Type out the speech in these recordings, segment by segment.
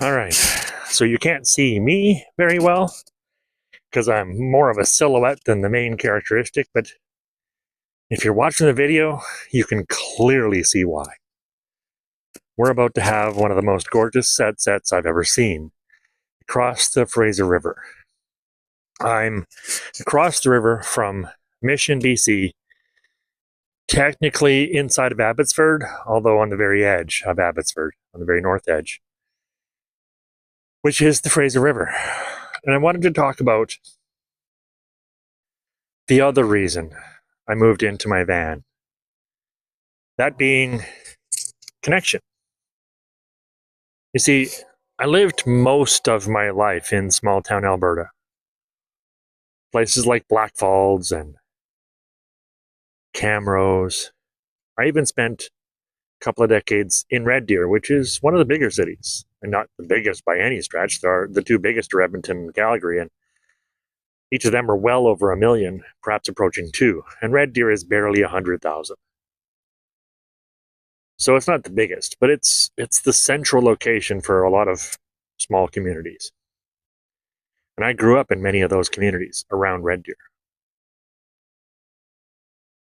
All right. So you can't see me very well because I'm more of a silhouette than the main characteristic, but if you're watching the video, you can clearly see why. We're about to have one of the most gorgeous sunsets I've ever seen across the Fraser River. I'm across the river from Mission, BC, technically inside of Abbotsford, although on the very edge of Abbotsford, on the very north edge, which is the Fraser River. And I wanted to talk about the other reason I moved into my van, that being connection. You see, I lived most of my life in small town Alberta. Places like Blackfalds and Camrose. I even spent a couple of decades in Red Deer, which is one of the bigger cities. And not the biggest by any stretch. There are the two biggest are Edmonton and Calgary, and each of them are well over 1 million, perhaps approaching 2. And Red Deer is barely 100,000. So it's not the biggest, but it's the central location for a lot of small communities. And I grew up in many of those communities around Red Deer.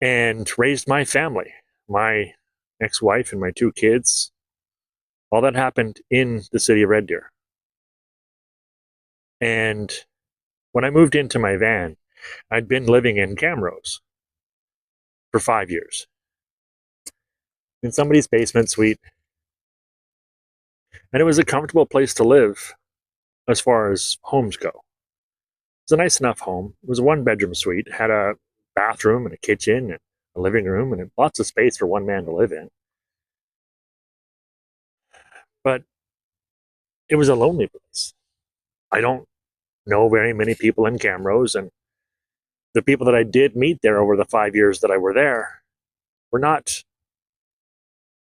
And raised my family, my ex-wife and my 2 kids. All that happened in the city of Red Deer. And when I moved into my van, I'd been living in Camrose for 5 years. In somebody's basement suite. And it was a comfortable place to live as far as homes go. It was a nice enough home. It was a 1-bedroom suite, had a bathroom and a kitchen and a living room and lots of space for one man to live in. But it was a lonely place. I don't know very many people in Camrose, and the people that I did meet there over the 5 years that I were there were not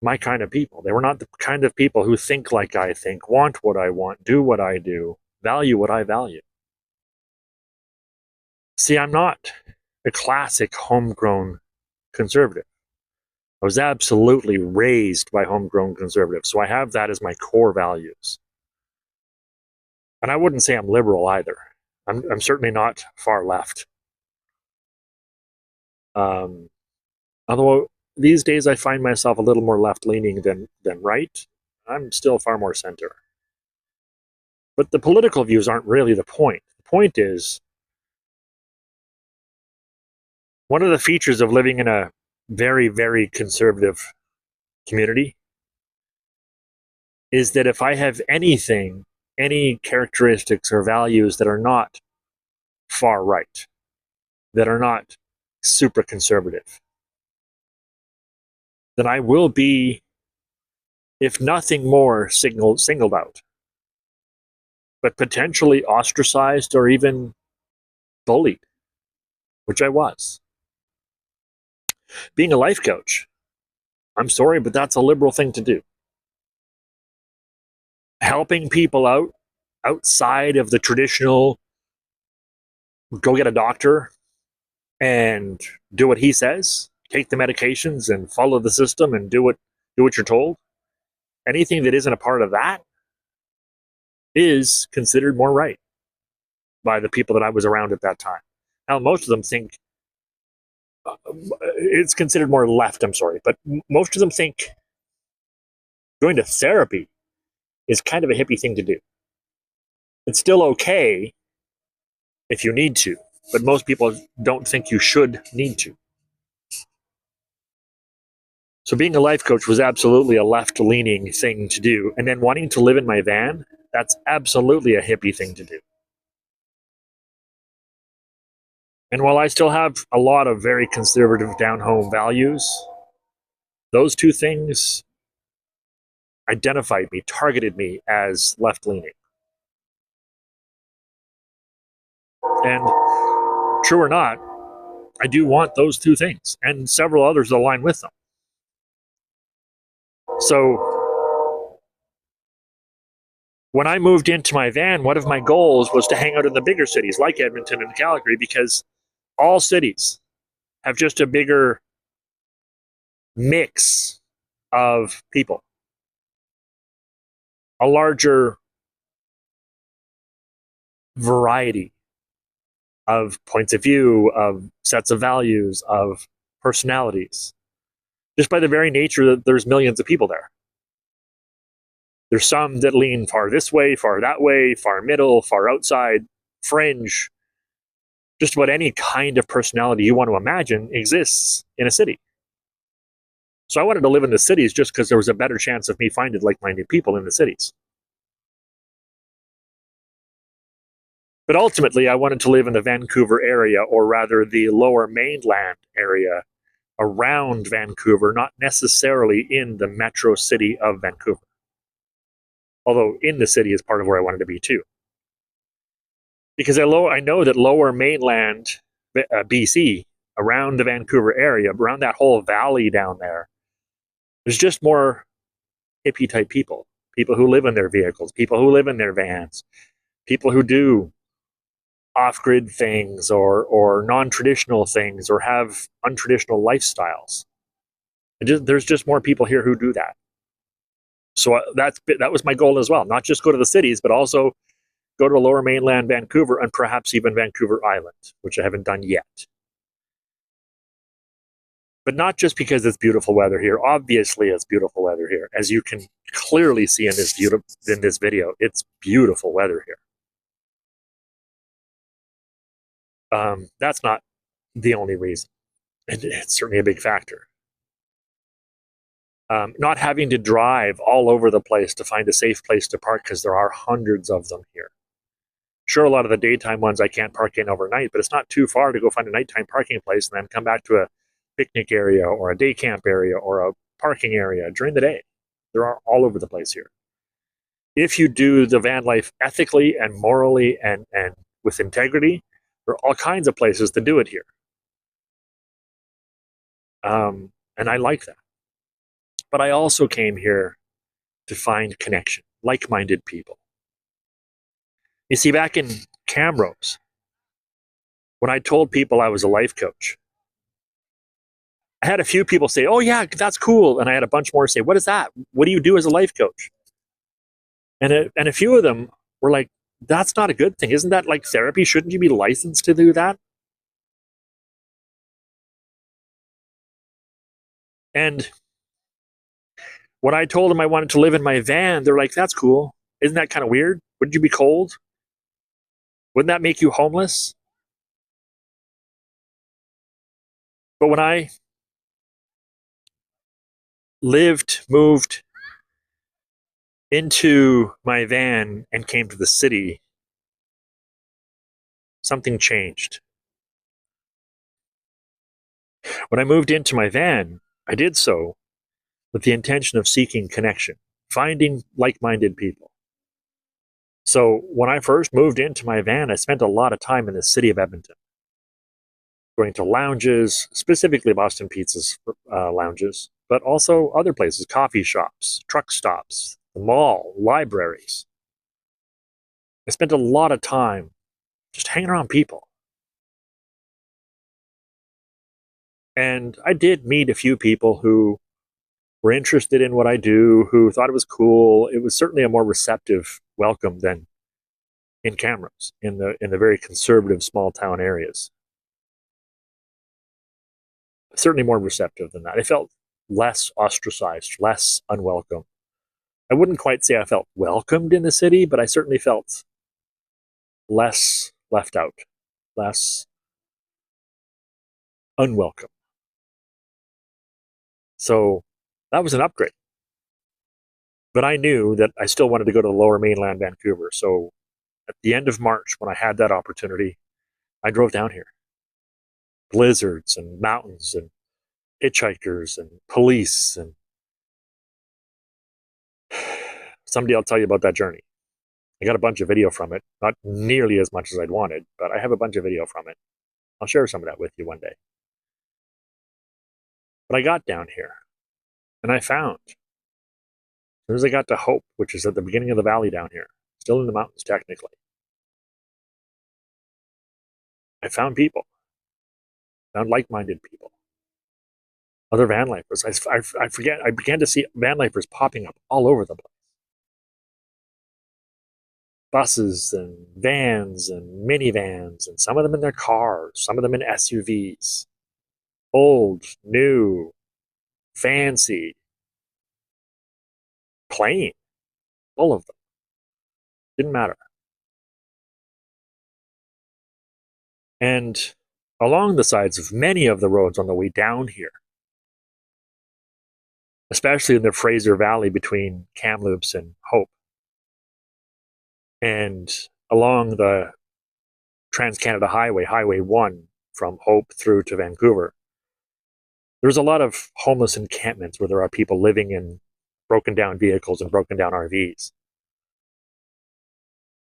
my kind of people. They were not the kind of people who think like I think, want what I want, do what I do, value what I value. See, I'm not a classic homegrown conservative. I was absolutely raised by homegrown conservatives, so I have that as my core values. And I wouldn't say I'm liberal either. I'm certainly not far left. Although these days I find myself a little more left-leaning than right. I'm still far more center. But the political views aren't really the point. The point is, one of the features of living in a very, very conservative community is that if I have anything, any characteristics or values that are not far right, that are not super conservative, then I will be, if nothing more, singled out, but potentially ostracized or even bullied, which I was. Being a life coach, I'm sorry, but that's a liberal thing to do. Helping people out outside of the traditional go get a doctor and do what he says, take the medications and follow the system and do what you're told. Anything that isn't a part of that is considered more right by the people that I was around at that time. Now, most of them think it's considered more left, I'm sorry, but most of them think going to therapy is kind of a hippie thing to do. It's still okay if you need to, but most people don't think you should need to. So being a life coach was absolutely a left-leaning thing to do. And then wanting to live in my van, that's absolutely a hippie thing to do. And while I still have a lot of very conservative down-home values, those two things identified me, targeted me as left-leaning. And true or not, I do want those two things, and several others that align with them. So when I moved into my van, one of my goals was to hang out in the bigger cities like Edmonton and Calgary, because all cities have just a bigger mix of people, a larger variety of points of view, of sets of values, of personalities, just by the very nature that there's millions of people there. There's some that lean far this way, far that way, far middle, far outside, fringe. Just about any kind of personality you want to imagine exists in a city. So I wanted to live in the cities just because there was a better chance of me finding like-minded people in the cities. But ultimately, I wanted to live in the Vancouver area, or rather the lower mainland area around Vancouver, not necessarily in the metro city of Vancouver. Although in the city is part of where I wanted to be too. Because I know that lower mainland BC, around the Vancouver area, around that whole valley down there, there's just more hippie type people. People who live in their vehicles, people who live in their vans, people who do off-grid things or non-traditional things or have untraditional lifestyles. There's just more people here who do that. So that was my goal as well. Not just go to the cities, but also go to lower mainland Vancouver and perhaps even Vancouver Island, which I haven't done yet. But not just because it's beautiful weather here. Obviously, it's beautiful weather here. As you can clearly see in this video, it's beautiful weather here. That's not the only reason. It's certainly a big factor. Not having to drive all over the place to find a safe place to park, because there are hundreds of them here. Sure, a lot of the daytime ones I can't park in overnight, but it's not too far to go find a nighttime parking place and then come back to a picnic area or a day camp area or a parking area during the day. There are all over the place here. If you do the van life ethically and morally and with integrity, there are all kinds of places to do it here. And I like that. But I also came here to find connection, like-minded people. You see, back in Camrose, when I told people I was a life coach, I had a few people say, "Oh yeah, that's cool," and I had a bunch more say, "What is that? What do you do as a life coach?" And a few of them were like, "That's not a good thing. Isn't that like therapy? Shouldn't you be licensed to do that?" And when I told them I wanted to live in my van, they're like, "That's cool. Isn't that kind of weird? Wouldn't you be cold? Wouldn't that make you homeless?" But when I moved into my van and came to the city, something changed. When I moved into my van, I did so with the intention of seeking connection, finding like-minded people. So when I first moved into my van, I spent a lot of time in the city of Edmonton, going to lounges, specifically Boston Pizza's lounges, but also other places, coffee shops, truck stops, the mall, libraries. I spent a lot of time just hanging around people. And I did meet a few people who were interested in what I do, who thought it was cool. It was certainly a more receptive welcome than in Camrose, in the very conservative small town areas. Certainly more receptive than that. I felt less ostracized, less unwelcome. I wouldn't quite say I felt welcomed in the city, but I certainly felt less left out, less unwelcome. So that was an upgrade. But I knew that I still wanted to go to lower mainland Vancouver. So at the end of March, when I had that opportunity, I drove down here. Blizzards and mountains and hitchhikers and police, and someday I'll tell you about that journey. I got a bunch of video from it, not nearly as much as I'd wanted, but I have a bunch of video from it. I'll share some of that with you one day. But I got down here and I found, as soon as I got to Hope, which is at the beginning of the valley down here, still in the mountains technically, I found people, found like-minded people, other van lifers. I began to see van lifers popping up all over the place. buses and vans and minivans, and some of them in their cars, some of them in SUVs. Old, new, fancy, plain, all of them. Didn't matter. And along the sides of many of the roads on the way down here, especially in the Fraser Valley between Kamloops and Hope, and along the Trans-Canada Highway, Highway 1, from Hope through to Vancouver, there's a lot of homeless encampments where there are people living in broken down vehicles and broken down RVs.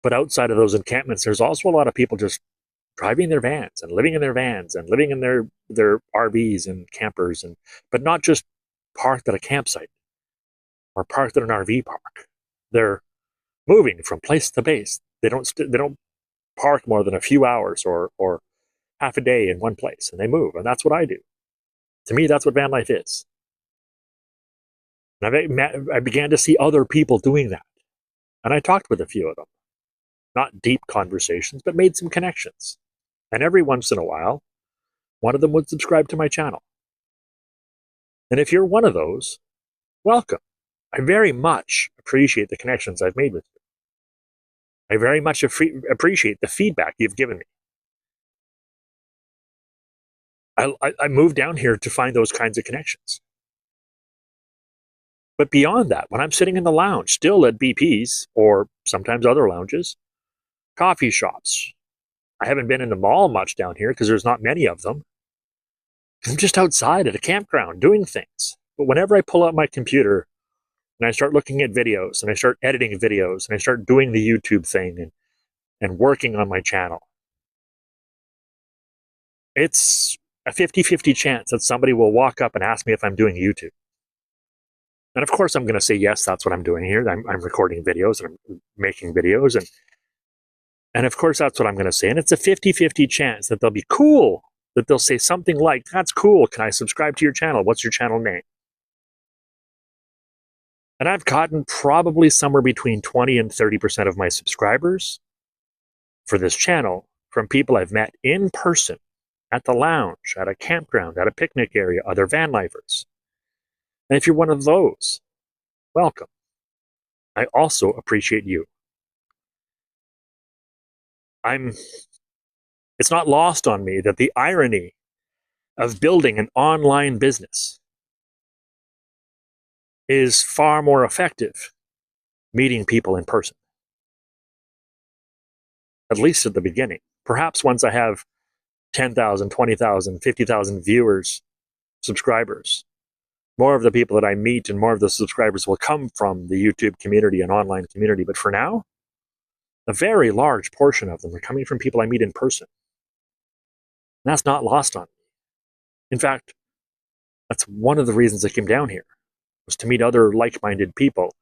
But outside of those encampments, there's also a lot of people just driving their vans and living in their vans and living in their RVs and campers, and but not just parked at a campsite or parked at an RV park. They're moving from place to base. They don't park more than a few hours or half a day in one place, and they move. And that's what I do. To me, that's what van life is. And I began to see other people doing that. And I talked with a few of them. Not deep conversations, but made some connections. And every once in a while, one of them would subscribe to my channel. And if you're one of those, welcome. I very much appreciate the connections I've made with you. I very much appreciate the feedback you've given me. I moved down here to find those kinds of connections. But beyond that, when I'm sitting in the lounge, still at BP's or sometimes other lounges, coffee shops. I haven't been in the mall much down here because there's not many of them. I'm just outside at a campground doing things. But whenever I pull out my computer and I start looking at videos and I start editing videos and I start doing the YouTube thing and working on my channel, it's a 50-50 chance that somebody will walk up and ask me if I'm doing YouTube. And of course, I'm going to say, yes, that's what I'm doing here. I'm recording videos and I'm making videos. And of course, that's what I'm going to say. And it's a 50-50 chance that they'll be cool, that they'll say something like, that's cool. Can I subscribe to your channel? What's your channel name? And I've gotten probably somewhere between 20 and 30% of my subscribers for this channel from people I've met in person, at the lounge, at a campground, at a picnic area, other van lifers. And if you're one of those, welcome. I also appreciate you. It's not lost on me that the irony of building an online business is far more effective meeting people in person. At least at the beginning. Perhaps once I have 10,000, 20,000, 50,000 viewers, subscribers, more of the people that I meet and more of the subscribers will come from the YouTube community and online community. But for now, a very large portion of them are coming from people I meet in person. And that's not lost on me. In fact, that's one of the reasons I came down here, was to meet other like-minded people,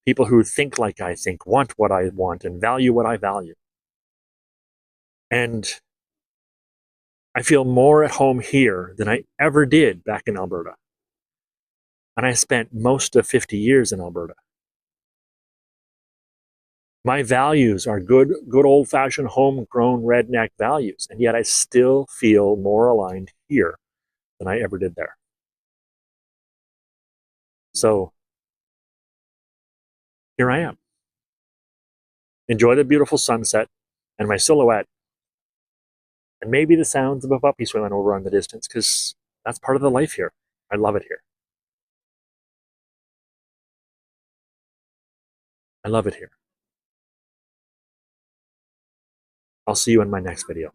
people who think like I think, want what I want, and value what I value. And I feel more at home here than I ever did back in Alberta. And I spent most of 50 years in Alberta. My values are good old-fashioned homegrown redneck values, and yet I still feel more aligned here than I ever did there. So here I am. Enjoy the beautiful sunset and my silhouette, and maybe the sounds of a puppy swimming over on the distance, because that's part of the life here. I love it here. I love it here. I'll see you in my next video.